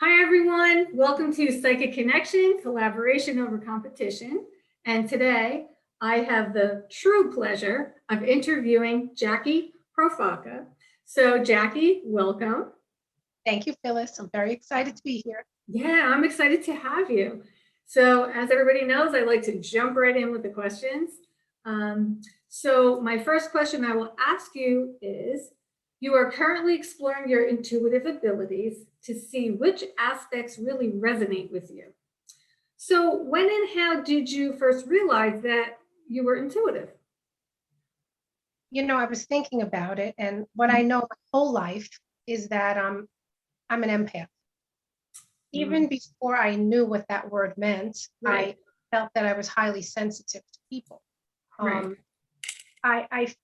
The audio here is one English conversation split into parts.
Hi, everyone. Welcome to Psychic Connection, Collaboration Over Competition. And today I have the true pleasure of interviewing Jackie Profaka. So Jackie, welcome. Thank you, Phyllis. I'm very excited to be here. Yeah, I'm excited to have you. So as everybody knows, I like to jump right in with the questions. So my first question I will ask you is, you are currently exploring your intuitive abilities to see which aspects really resonate with you. So when and how did you first realize that you were intuitive? I was thinking about it, and what I know my whole life is that I'm an empath. Even before I knew what that word meant, Right. I felt that I was highly sensitive to people. Right. I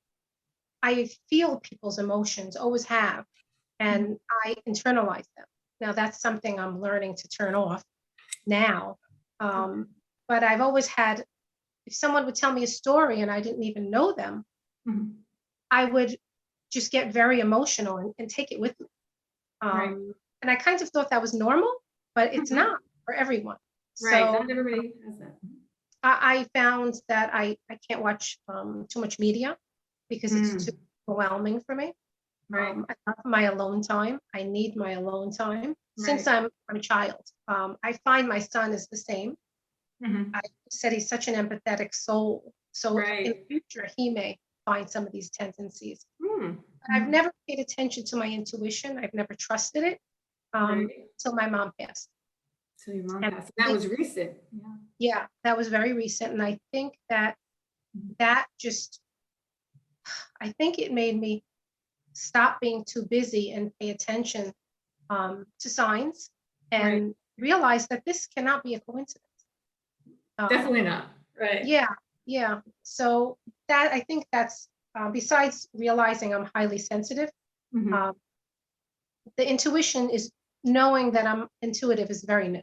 I feel people's emotions, always have, and I internalize them. Now that's something I'm learning to turn off now. But I've always had, if someone would tell me a story and I didn't even know them, Mhm. I would just get very emotional and take it with me. Right. And I kind of thought that was normal, but it's Mhm. not for everyone. Right. So Not everybody has that. I found that I can't watch too much media because it's too Mm. overwhelming for me. Right. I love my alone time. I need my alone time since Right. I'm a child. I find my son is the same. Mhm. I said he's such an empathetic soul. So in Right. the future, he may find some of these tendencies. Mm. But I've Mm. never paid attention to my intuition. I've never trusted it Right. until my mom passed. So your mom And passed. I That think, was recent. Yeah. yeah, that was very recent. And I think that Mhm. that just, I think it made me stop being too busy and pay attention to signs Right. and realize that this cannot be a coincidence. Definitely Um, not. Right. yeah, yeah. So that I think that's besides realizing I'm highly sensitive, Mhm. um, the intuition is knowing that I'm intuitive is very new.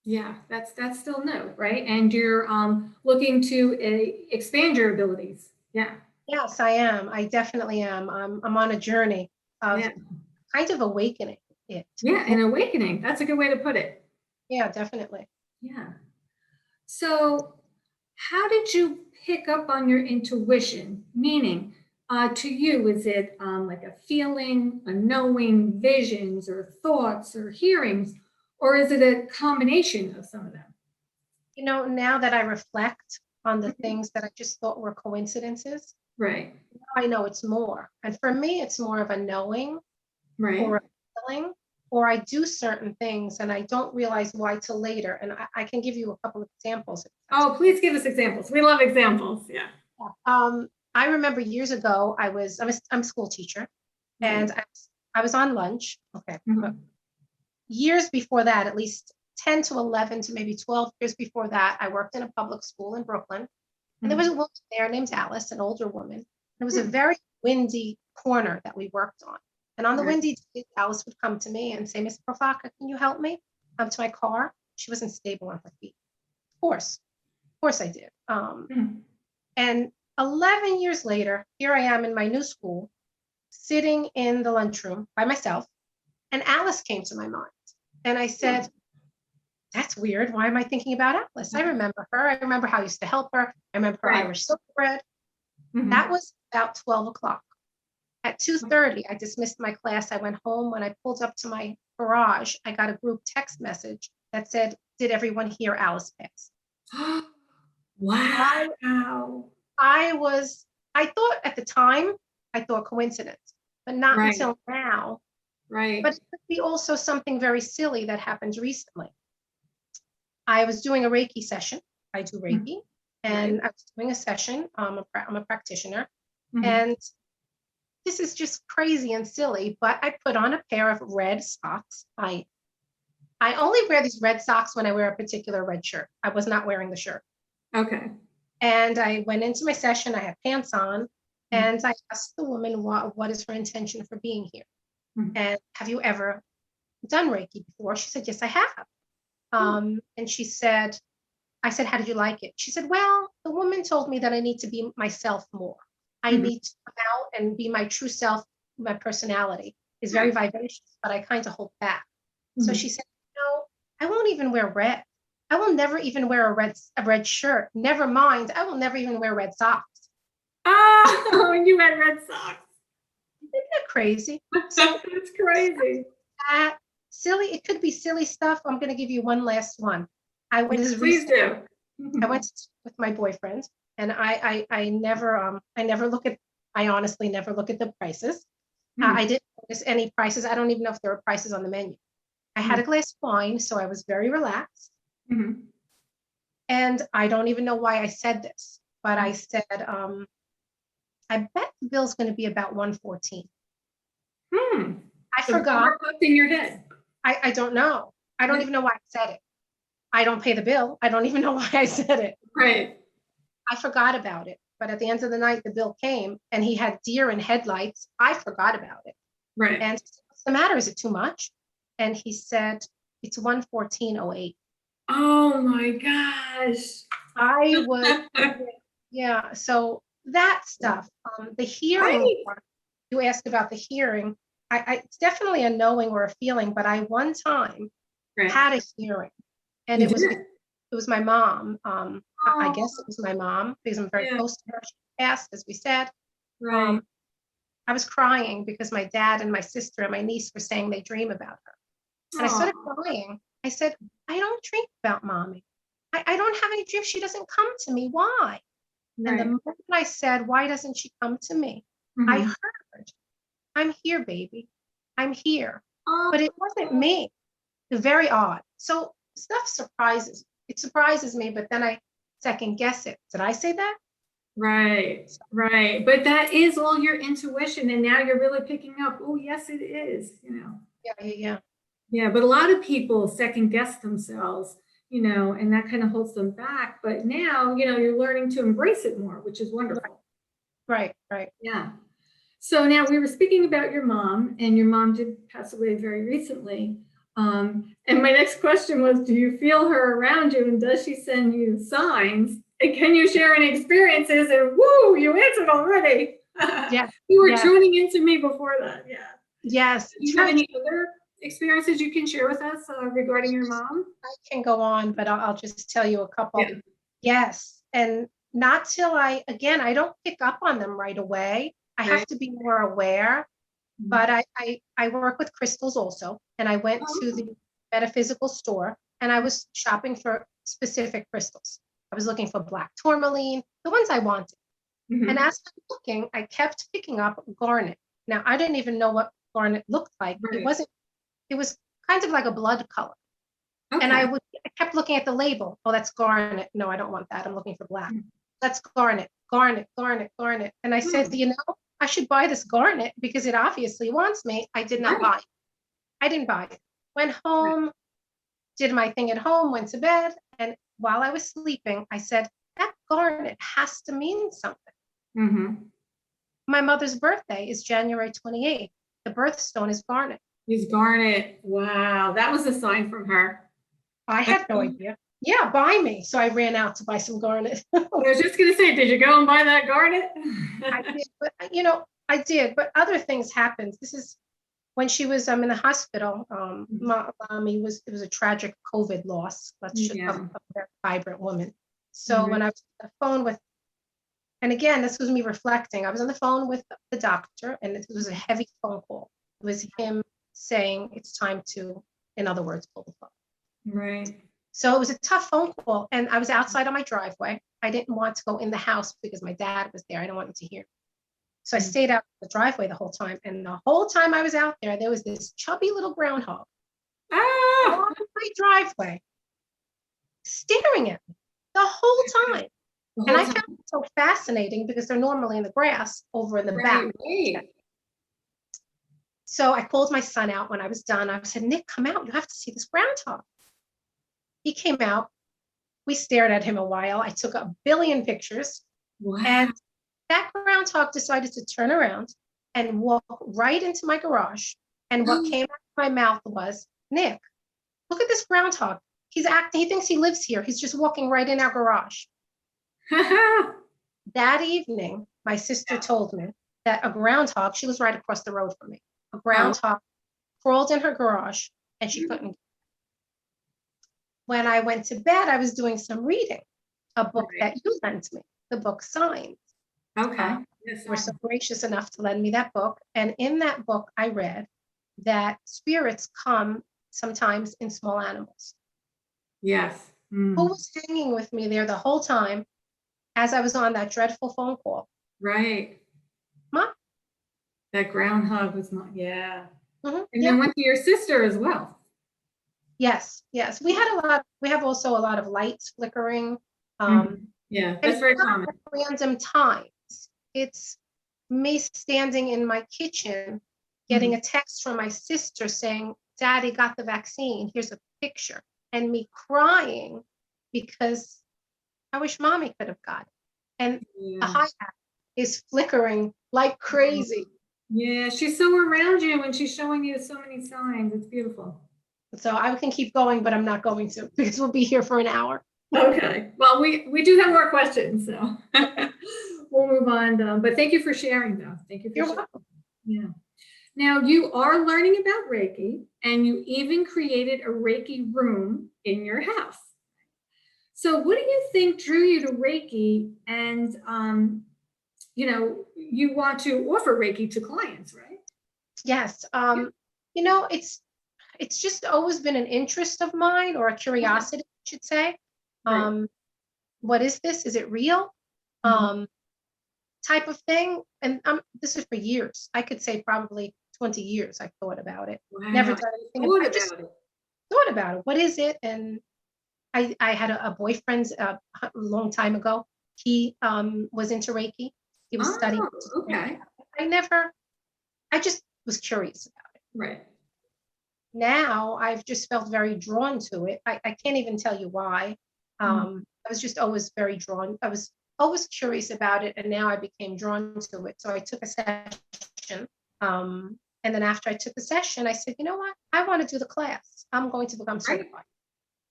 Yeah, that's still new, right? And you're looking to expand your abilities. Yeah. Yes, I am. I definitely am. I'm on a journey of Yeah. kind of awakening it. Yeah, an awakening. That's a good way to put it. Yeah, definitely. Yeah. So, how did you pick up on your intuition? Meaning, to you, is it like a feeling, a knowing, visions, or thoughts, or hearings, or is it a combination of some of them? Now that I reflect on the Mhm. things that I just thought were coincidences, Right. now I know it's more. And for me, it's more of a knowing or Right. a feeling, or I do certain things and I don't realize why till later. And I can give you a couple of examples if that's Oh, okay. please give us examples. We love examples. Yeah. Yeah. I remember years ago, I'm a school teacher, and Right. I was on lunch. Okay, but Mhm. years before that, at least 10 to 11 to maybe 12 years before that, I worked in a public school in Brooklyn. And there was a Mhm. woman there named Alice, an older woman. And it was a Hmm. very windy corner that we worked on. And on the Right. windy days, Alice would come to me and say, Miss Profaka, can you help me? Come to my car. She wasn't stable on her feet. Of course I did. Mhm. And 11 years later, here I am in my new school, sitting in the lunchroom by myself. And Alice came to my mind. And I said, that's weird. Why am I thinking about Alice? I remember her. I remember how I used to help her. I remember her Right. Irish silk bread. That Mhm. was about 12 o'clock. At 2:30, I dismissed my class. I went home. When I pulled up to my garage, I got a group text message that said, did everyone hear Alice pass? I Wow. I was I thought at the time, I thought coincidence, but not Right. until now. But Right. it could be also something very silly that happened recently. I was doing a Reiki session. I do Mhm. Reiki, Right. and I was doing a session. I'm a practitioner, Mhm. and this is just crazy and silly, but I put on a pair of red socks. I only wear these red socks when I wear a particular red shirt. I was not wearing the shirt. Okay. And I went into my session, I had pants on, Mhm. and I asked the woman what is her intention for being here. Mhm. And have you ever done Reiki before? She said, yes, I have. Hmm. And I said, how did you like it? She said, well, the woman told me that I need to be myself more. I Mhm. need to come out and be my true self. My personality is very Right. vivacious, but I kind of hold back. So Mhm. she said, no, I won't even wear red. I will never even wear a red shirt. Never mind, I will never even wear red socks. Oh, you had red socks. Isn't that crazy? So That's crazy. that silly, it could be silly stuff. I'm going to give you one last one. I Yes, was please recently, do. I went with my boyfriend, and I never look at, I honestly never look at the prices. Mhm. I didn't notice any prices. I don't even know if there were prices on the menu. I had Mhm. a glass of wine, so I was very relaxed. Mhm. And I don't even know why I said this, but I said, I bet the bill's going to be about 114. Hmm. I So what forgot. popped in your head? I don't know. I don't even know why I said it. I don't pay the bill. I don't even know why I said it. Right. I forgot about it. But at the end of the night, the bill came and he had deer in headlights. I forgot about it. Right. And I said, what's the matter? Is it too much? And he said, it's 114.08. Oh my gosh. I was, yeah. So that stuff, the hearing Right. part, you asked about the hearing. It's definitely a knowing or a feeling, but I one time Right. had a hearing, and You it did. was my mom. I Oh, guess it was my mom because I'm very yeah. close to her. She passed, as we said. Right. Um, I was crying because my dad and my sister and my niece were saying they dream about her. And I started Oh, crying. I said, I don't dream about mommy. I don't have any dreams. She doesn't come to me. Why? And the right. moment I said, why doesn't she come to me? I Mhm. heard, I'm here, baby. I'm here. Oh, But it wasn't me. Very odd. So stuff surprises. It surprises me, but then I second guess it. Did I say that? right. Right. But that is all your intuition. And now you're really picking up, oh, yes, it is. Yeah, yeah, yeah. Yeah, but a lot of people second guess themselves, and that kind of holds them back. But now, you're learning to embrace it more, which is Right, wonderful. right, right. Yeah. So now we were speaking about your mom, and your mom did pass away very recently. And my next question was, do you feel her around you, and does she send you signs? And can you share any experiences? And woo, you answered already. Yeah, You were yeah, tuning into me before that. Yeah. yes. Do you have any other experiences you can share with us regarding your mom? I can go on, but I'll just tell you a couple. Yeah. Yes. And not till again, I don't pick up on them right away. I have Right. to be more aware, Mhm. but I work with crystals also. And I went to Oh, the metaphysical store and I was shopping for specific crystals. I was looking for black tourmaline, the ones I wanted. And mhm. as I'm looking, I kept picking up garnet. Now, I didn't even know what garnet looked like. Right. It was kind of like a blood color. And Okay. I kept looking at the label. Oh, that's garnet. No, I don't want that. I'm looking for black. Mhm. That's garnet, garnet, garnet, garnet. And I said, Hmm. you know, I should buy this garnet because it obviously wants me. I did not Right. buy it. I didn't buy it. Went Right. home, did my thing at home, went to bed. And while I was sleeping, I said, that garnet has to mean something. Mm-hmm. My mother's birthday is January 28th. The birthstone is garnet. He's garnet. Wow. That was a sign from her. I I had no idea. Yeah, buy me. So I ran out to buy some garnet. was just going to say, did you go and buy that garnet? I did, but I did, but other things happened. This is when she was in the hospital. Mommy it was a tragic COVID loss. Of Yeah. a very vibrant woman. So when Right. I was on the phone with, and again, this was me reflecting. I was on the phone with the doctor, and it was a heavy phone call. It was him saying it's time to, in other words, pull the plug. Right. So it was a tough phone call, and I was outside on my driveway. I didn't want to go in the house because my dad was there. I didn't want him to hear. So I stayed out in the driveway the whole time. And the whole time I was out there was this chubby little groundhog Ah, on my driveway staring at me the whole time. the And whole I time. found it so fascinating because they're normally in the grass over in the back. Right. Right. So I called my son out when I was done. I said, Nick, come out. You have to see this groundhog. He came out. We stared at him a while. I took a billion pictures. Wow. And that groundhog decided to turn around and walk right into my garage. And what came out of my mouth was, Nick, look at this groundhog. He's acting, he thinks he lives here. He's just walking right in our garage. That evening, my sister told me that a groundhog, she was right across the road from me, a Oh, groundhog crawled in her garage, and she couldn't. When I went to bed, I was doing some reading, a book Right. that you lent me, the book Signs. Okay. You were so gracious enough to lend me that book. And in that book, I read that spirits come sometimes in small animals. Yes. Who was hanging with me there the whole time as I was on that dreadful phone call? Right. Mom. That groundhog was not, yeah. Mm-hmm. And Yeah. then went to your sister as well. Yes, yes. We have also a lot of lights flickering. Yeah, And that's it's very not common. at random times. It's me standing in my kitchen getting a text from my sister saying, Daddy got the vaccine. Here's a picture. And me crying because I wish Mommy could have got it. And the Yeah. hi hat is flickering like crazy. Yeah, she's so around you and she's showing you so many signs. It's beautiful. So I can keep going, but I'm not going to because we'll be here for an hour. Okay. Well, we do have more questions, so we'll move on. But thank you for sharing, though. Thank you for You're sharing. welcome. Yeah. Now, you are learning about Reiki, and you even created a Reiki room in your house. So, what do you think drew you to Reiki? And you want to offer Reiki to clients, right? Yes. It's just always been an interest of mine or a curiosity, I should say. Right. What is this? Is it real? Type of thing. And this is for years. I could say probably 20 years I've thought about it. Wow. Never done anything. Thought I just about it. thought about it. What is it? And I had a boyfriend a long time ago. He was into Reiki. He was studying. Oh, okay. I just was curious about it. Right. Now I've just felt very drawn to it. I can't even tell you why. I was just always very drawn. I was always curious about it, and now I became drawn to it. So I took a session. And then after I took the session, I said, you know what? I want to do the class. I'm going to become certified.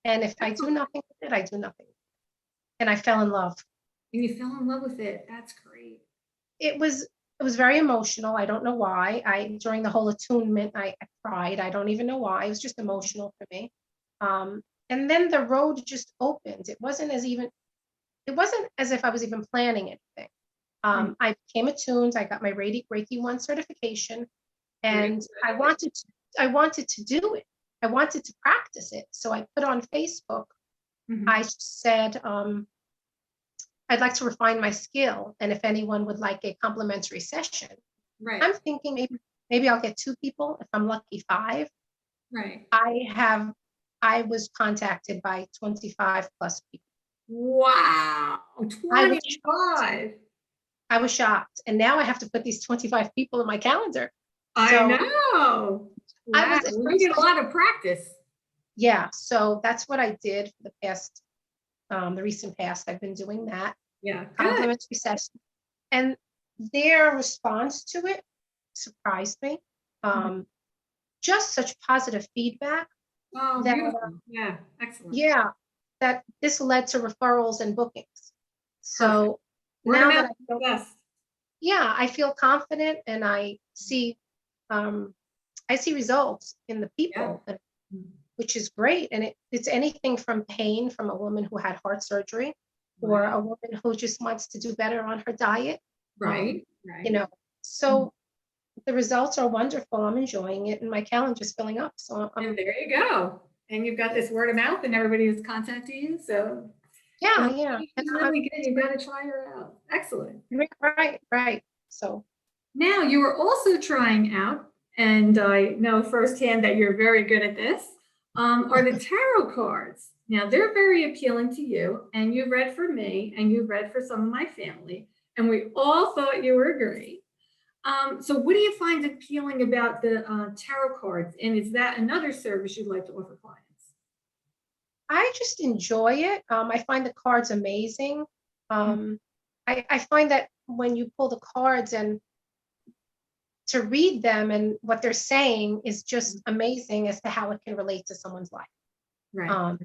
And if I do nothing with it, I do nothing. And I fell in love. And you fell in love with it. That's great. It was very emotional. I don't know why. During the whole attunement, I cried. I don't even know why. It was just emotional for me. And then the road just opened. It wasn't as if I was even planning anything. I became attuned. I got my Reiki 1 certification, and I wanted to do it. I wanted to practice it. So I put on Facebook. I said, I'd like to refine my skill, and if anyone would like a complimentary session. Right. I'm thinking maybe I'll get 2 people, if I'm lucky 5. Right. I was contacted by 25 plus people. Wow. 25. I was shocked. And now I have to put these 25 people in my calendar. I know. Wow. You get a lot of practice. Yeah. So that's what I did for the past, the recent past. I've been doing that. Yeah. Complimentary session. And their response to it surprised me. Just such positive feedback. Oh, beautiful. Yeah. Excellent. Yeah. That this led to referrals and bookings. So now that I feel confident, and I see results in the people, which is great. And it's anything from pain from a woman who had heart surgery, or a woman who just wants to do better on her diet. Right. So the results are wonderful. I'm enjoying it, and my calendar's filling up. So and there you go. And you've got this word of mouth, and everybody is contacting you. So yeah. It's really good. You've got to try her out. Excellent. Right. So now you are also trying out, and I know firsthand that you're very good at this, are the tarot cards. Now they're very appealing to you, and you read for me, and you read for some of my family, and we all thought you were great. So what do you find appealing about the tarot cards? And is that another service you'd like to offer clients? I just enjoy it. I find the cards amazing. I find that when you pull the cards and to read them, and what they're saying is just amazing as to how it can relate to someone's life. Right.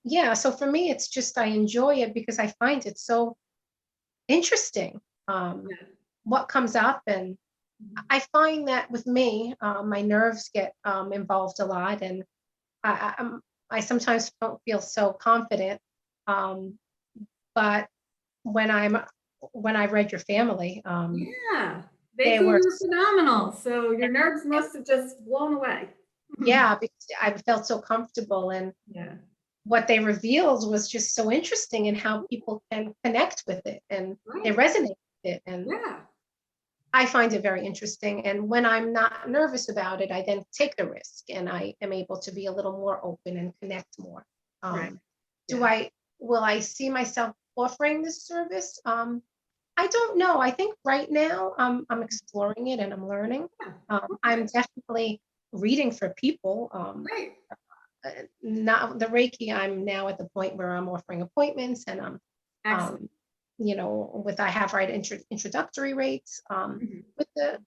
Yeah. So for me, it's just, I enjoy it because I find it so interesting. What comes up, and I find that with me, my nerves get involved a lot, and I sometimes don't feel so confident. Um, but when I'm when I read your family, Yeah, they they thought were you were phenomenal. So your nerves must have just blown away. yeah, because I felt so comfortable, and Yeah, what they revealed was just so interesting in how people can connect with it and they right. resonate with it. And Yeah, I find it very interesting. And when I'm not nervous about it, I then take the risk and I am able to be a little more open and connect more. right. Um, do Yeah. I, will I see myself offering this service? I don't know. I think right now I'm exploring it and I'm learning. Yeah. I'm Okay. definitely reading for people. Great. Not the Reiki, I'm now at the point where I'm offering appointments and I'm, Excellent. um, with I have right introductory rates. Mhm. With the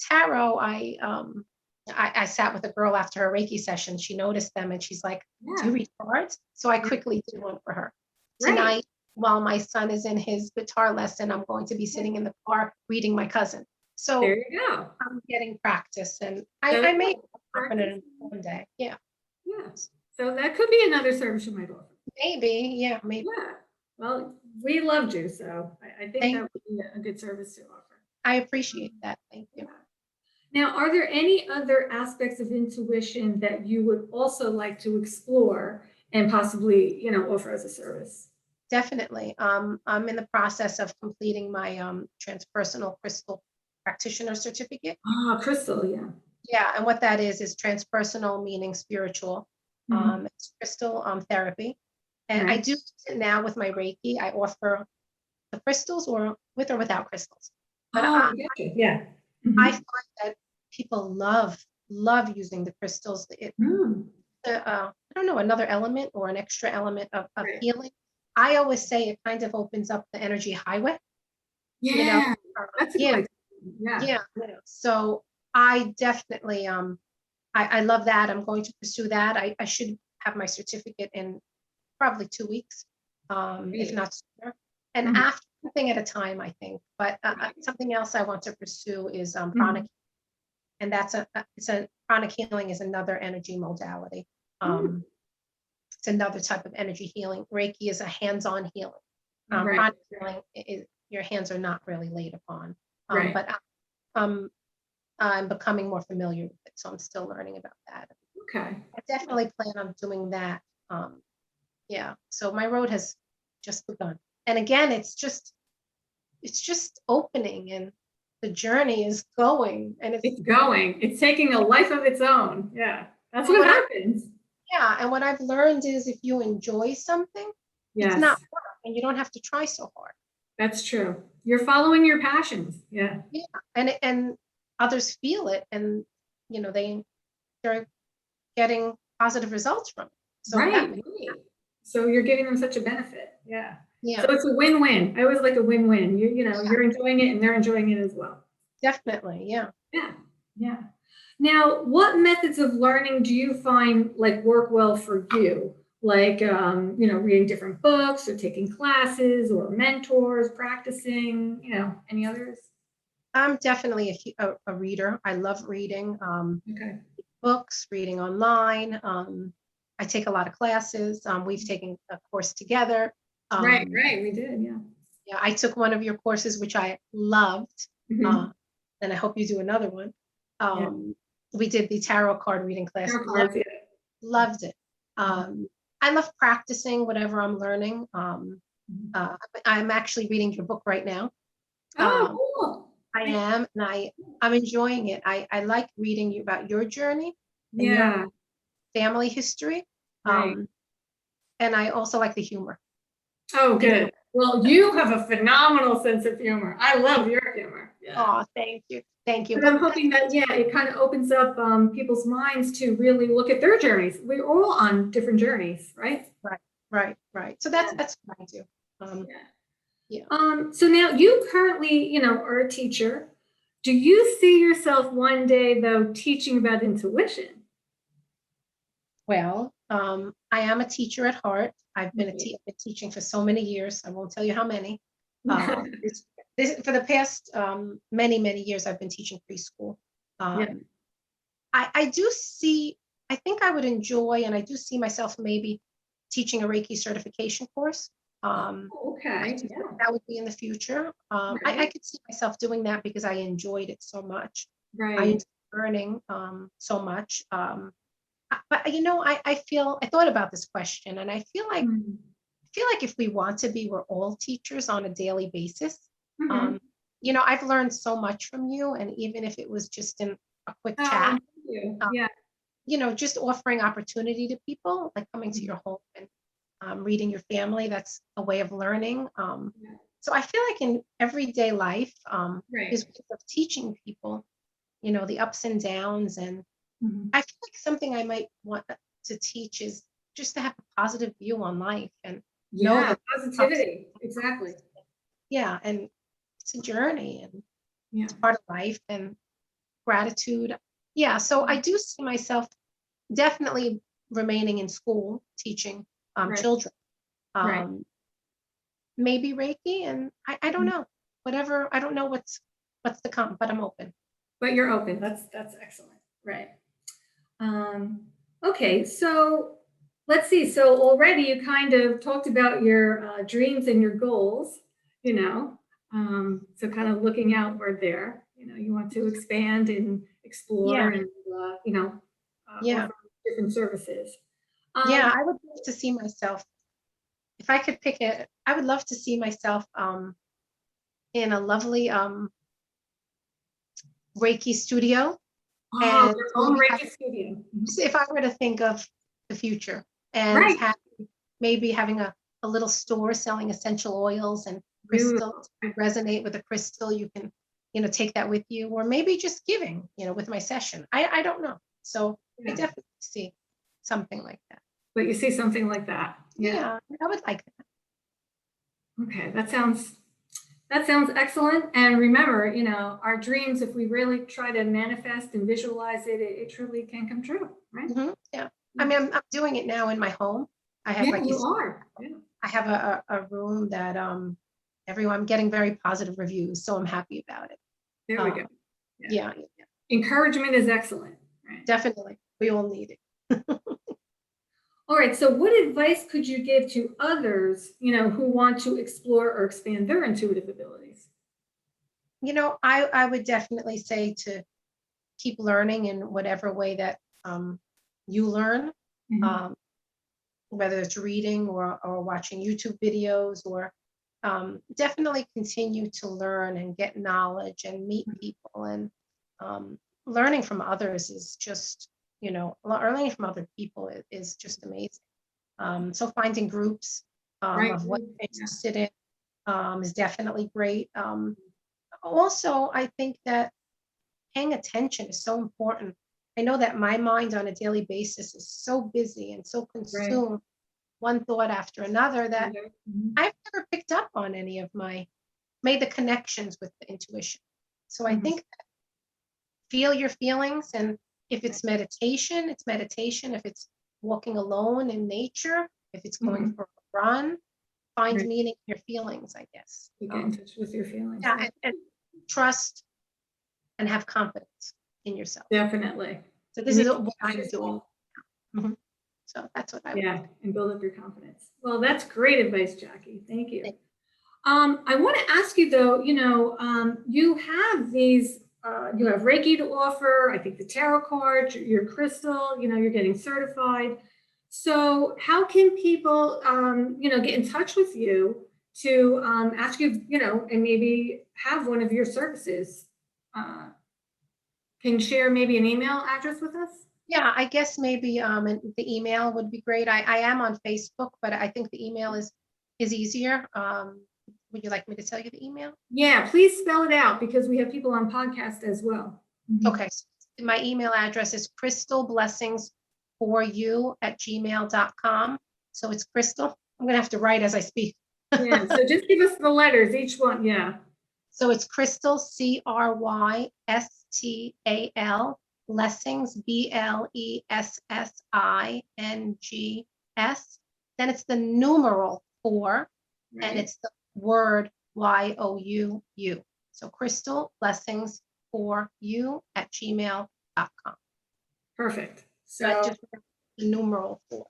tarot, I sat with a girl after her Reiki session. She noticed them and she's like, "Do you Yeah. read cards?" So I Yeah. quickly did one for her. Great. Tonight, while my son is in his guitar lesson, I'm going to be Yeah. sitting in the car reading my cousin. So There you go. I'm getting practice, and So I may happen practice. in one day. Yeah, Yeah. So that could be another service you might offer. maybe. Yeah, maybe. Yeah. Well, we loved you, so I think that Thank would be a good service to offer. I appreciate that. Thank Yeah. you. Now, are there any other aspects of intuition that you would also like to explore and possibly, offer as a service? Definitely. I'm in the process of completing my transpersonal crystal practitioner certificate. Ah, crystal, yeah. Yeah, and what that is transpersonal meaning spiritual. Mhm. It's crystal therapy. And I Right. do it now with my Reiki. I offer the crystals or with or without crystals. But Oh, I get you. Yeah. I Mhm. find that people love using the crystals. Mm. I don't know, another element or an extra element of Right. healing. I always say it kind of opens up the energy highway, you know. Yeah, that's a good Yeah, way. Yeah. yeah. So I definitely I love that. I'm going to pursue that. I should have my certificate in probably 2 weeks, if Great. not sooner. And Mhm. after one thing at a time, I think. But Right. something else I want to pursue is pranic, Mhm. and it's a pranic healing is another energy modality. Mm. Um, it's another type of energy healing. Reiki is a hands-on healing. Right. Pranic healing is your hands are not really laid upon. Right. But um, I'm becoming more familiar with it, so I'm still learning about that. Okay. I definitely plan on doing that. Yeah, so my road has just begun. And again, it's just opening and the journey is going. And it's It's going. It's taking a life of its own. Yeah. That's and what what I happens. yeah, and what I've learned is if you enjoy something, it's not Yes, work and you don't have to try so hard. that's true. You're following your passions. Yeah. Yeah. And others feel it and they're getting positive results from it. So Right, that makes right. So you're giving them such a benefit. Yeah. So yeah, it's a win-win. I always like a win-win. yeah, You're enjoying it and they're enjoying it as well. definitely. Yeah. Yeah. Yeah. Now, what methods of learning do you find like work well for you? Like, reading different books or taking classes or mentors, practicing, any others? I'm definitely a reader. I love reading. Okay. Books, reading online. I take a lot of classes. We've taken a course together. Right, Um, right. We did. Yeah. yeah, I took one of your courses, which I loved, uh, Mhm. and I hope you do another one. Yeah. Um, we did the tarot card reading class. Tarot cards, yeah. Loved it. Mhm. I love practicing whatever I'm learning. Mhm. Uh, I'm actually reading your book right now. Oh, Um, cool. I Thank am, and I'm enjoying it. I like reading you about your journey and your Yeah, family history. right. Um, and I also like the humor. Oh, The good. humor. Well, you have a phenomenal sense of humor. I love your humor. Yeah. Oh, thank you. Thank you. But But I'm hoping that, yeah, it kind of opens up people's minds to really look at their journeys. We're all on different journeys, right? right, right, right. So Yeah. that's what I do. Um, Yeah. yeah. So now you currently, are a teacher. Do you see yourself one day, though, teaching about intuition? Well, I am a teacher at heart. I've been Right. been teaching for so many years. I won't tell you how many. This For the past many years, I've been teaching preschool. Yeah. I do see, I think I would enjoy, and I do see myself maybe teaching a Reiki certification course. I Okay, do think yeah, that would be in the future. I right, could see myself doing that because I enjoyed it so much. I right. enjoyed learning so much. But I thought about this question, and Mm, I feel like if we want to be, we're all teachers on a daily basis. mhm. Um, I've learned so much from you, and even if it was just in a quick Oh, chat, thank you. uh, Yeah. just offering opportunity to people, like coming to Mhm. your home and reading your family, that's a way of learning. Yeah, So I feel like in everyday life, right. is ways of teaching people, the ups and downs. And Mhm. I feel like something I might want to teach is just to have a positive view on life and know Yeah, that ups, positivity, exactly. yeah, and it's a journey and Yeah, it's part of life and gratitude. Yeah, so I do see myself definitely remaining in school teaching right, children. right. Um, Maybe Reiki, and I don't Mhm. know. Whatever, I don't know what's to come, but I'm open. But you're open. That's excellent. Right. Um, okay, so let's see. So already you kind of talked about your dreams and your goals, you know. So kind of looking outward there. You want to expand and explore Yeah, and yeah, offer different services. yeah. Um, I would love to see myself, if I could pick it, I would love to see myself in a lovely Reiki studio, oh, and your own maybe have, Reiki studio. Mhm. if I were to think of the future and Right. have maybe having a little store selling essential oils and Beautiful. crystals. If you resonate with a crystal, you can, take that with you, or maybe just giving, with my session. I don't know. So I Yeah. definitely see something like that. But you see something like that. Yeah. Yeah, I would like that. Okay. That sounds excellent. And remember, our dreams, if we really try to manifest and visualize it, it truly can come true, right? Yeah. I Yeah. mean, I'm doing it now in my home. I have, Yeah, like you you said, are. Yeah. I have a room that I'm getting very positive reviews, so I'm happy about it. There we go. Um, Yeah. yeah, yeah, Encouragement is excellent. Right. definitely. We all need it. All right. So, what advice could you give to others, who want to explore or expand their intuitive abilities? I would definitely say to keep learning in whatever way that you learn, Mhm. um, whether it's reading or watching YouTube videos, or definitely continue to learn and get knowledge and meet people. And learning from others is just, learning from other people is just amazing. So finding groups Right. of what you're Yeah. interested in is definitely great. Also, I think that paying attention is so important. I know that my mind on a daily basis is so busy and so Right. consumed, one thought after another, that Mhm. I've never picked up on any of made the connections with the intuition. So I Mhm. think, feel your feelings, and if it's meditation, it's meditation. If it's walking alone in nature, if it's going Mhm. for a run, find Right. meaning in your feelings, I guess. To get in touch with your feelings. Yeah, and trust and have confidence in yourself. Definitely. So You this is need to what trust I'm doing. yourself. Mhm. So that's what I would Yeah, and build up your confidence. Well, that's great advice, Jackie. Thank you. think. I want to ask you though, you have you have Reiki to offer, I think the tarot card, your crystal, you're getting certified. So how can people, get in touch with you to ask you, and maybe have one of your services? Uh, can you share maybe an email address with us? Yeah, I guess maybe the email would be great. I am on Facebook, but I think the email is easier. Would you like me to tell you the email? Yeah, please spell it out because we have people on podcast as well. Mhm. Okay, so my email address is crystalblessingsforyou@gmail.com. So it's Crystal. I'm gonna have to write as I speak. Yeah, so just give us the letters, each one. Yeah. So it's Crystal, Crystal, Blessings, Blessings. Then it's the numeral 4, and Right. it's the word YOUU. So Crystal Blessings for You at gmail.com. Perfect. So I So just the numeral 4.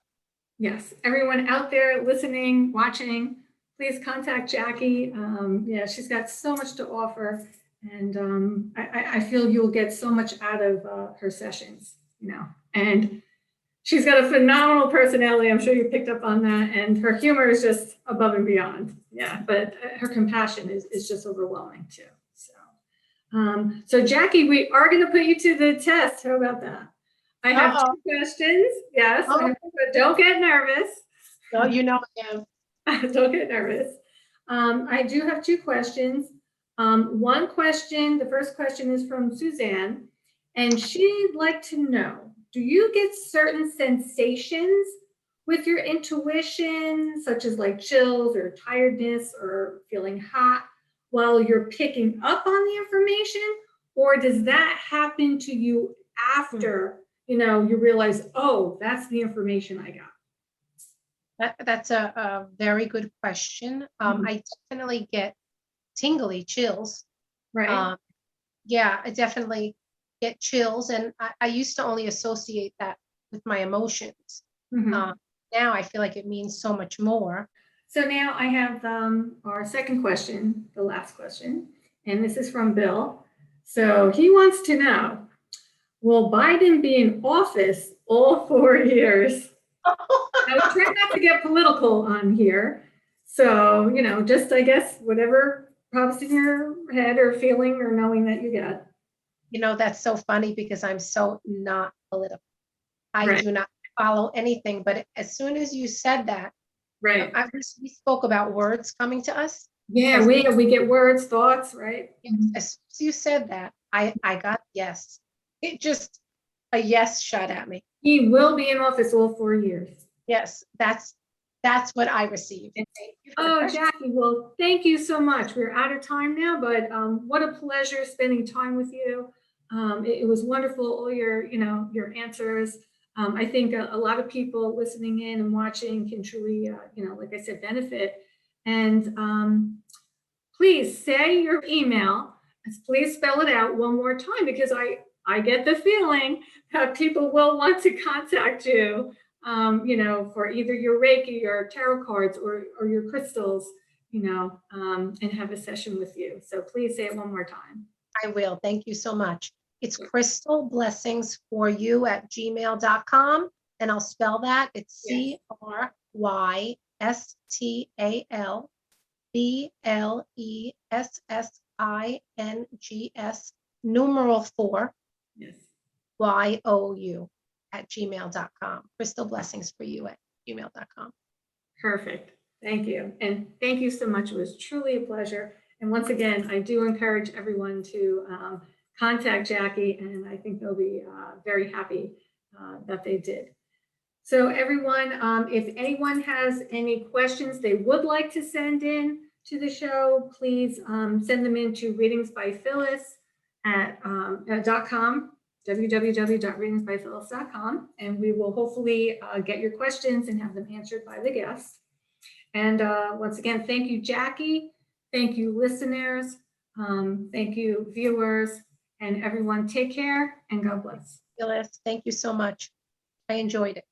yes, everyone out there listening, watching, please contact Jackie. Yeah, she's got so much to offer, and I feel you'll get so much out of her sessions, and she's got a phenomenal personality. I'm sure you picked up on that, and her humor is just above and beyond. Yeah, but her compassion is just overwhelming too. So Jackie, we are going to put you to the test. How about that? I have 2 questions. Yes, but don't get nervous. No, you know I am. Don't get nervous. I do have 2 questions. One question, the first question is from Suzanne, and she'd like to know, do you get certain sensations with your intuition, such as like chills or tiredness or feeling hot while you're picking up on the information? Or does that happen to you after, you realize, oh, that's the information I got? That's a very good question. I definitely get tingly chills. Right. Yeah, I definitely get chills. And I used to only associate that with my emotions. Mhm. Now I feel like it means so much more. So now I have our second question, the last question, and this is from Bill. So he wants to know, will Biden be in office all 4 years? I was trying not to get political on here. So, just, I guess, whatever pops in your head or feeling or knowing that you get. That's so funny because I'm so not political. I Right. do not follow anything. But as soon as you said that, Right. we spoke about words coming to us. Yeah, we get words, thoughts, right? As soon as you said that, I got yes. It just a yes shot at me. He will be in office all 4 years. Yes, that's what I received. Thank you for the question. Jackie, well, thank you so much. We're out of time now, but what a pleasure spending time with you. It was wonderful, all your answers. I think a lot of people listening in and watching can truly, like I said, benefit. And please say your email. Please spell it out one more time, because I get the feeling that people will want to contact you, for either your Reiki or tarot cards or your crystals, and have a session with you. So please say it one more time. I will. Thank you so much. It's Crystal Blessings for You at gmail.com. And I'll spell that. It's CRYSTALBLESSINGS numeral 4 Yes. YOU at gmail.com. Crystal Blessings for You at gmail.com. Perfect. Thank you. And thank you so much. It was truly a pleasure. And once again, I do encourage everyone to contact Jackie, and I think they'll be very happy that they did. So everyone, if anyone has any questions they would like to send in to the show, please send them into readingsbyphyllis at .com, www.readingsbyphyllis.com, and we will hopefully get your questions and have them answered by the guests. And once again, thank you, Jackie. Thank you, listeners. Thank you, viewers, and everyone. Take care and God bless. Thank you so much. I enjoyed it.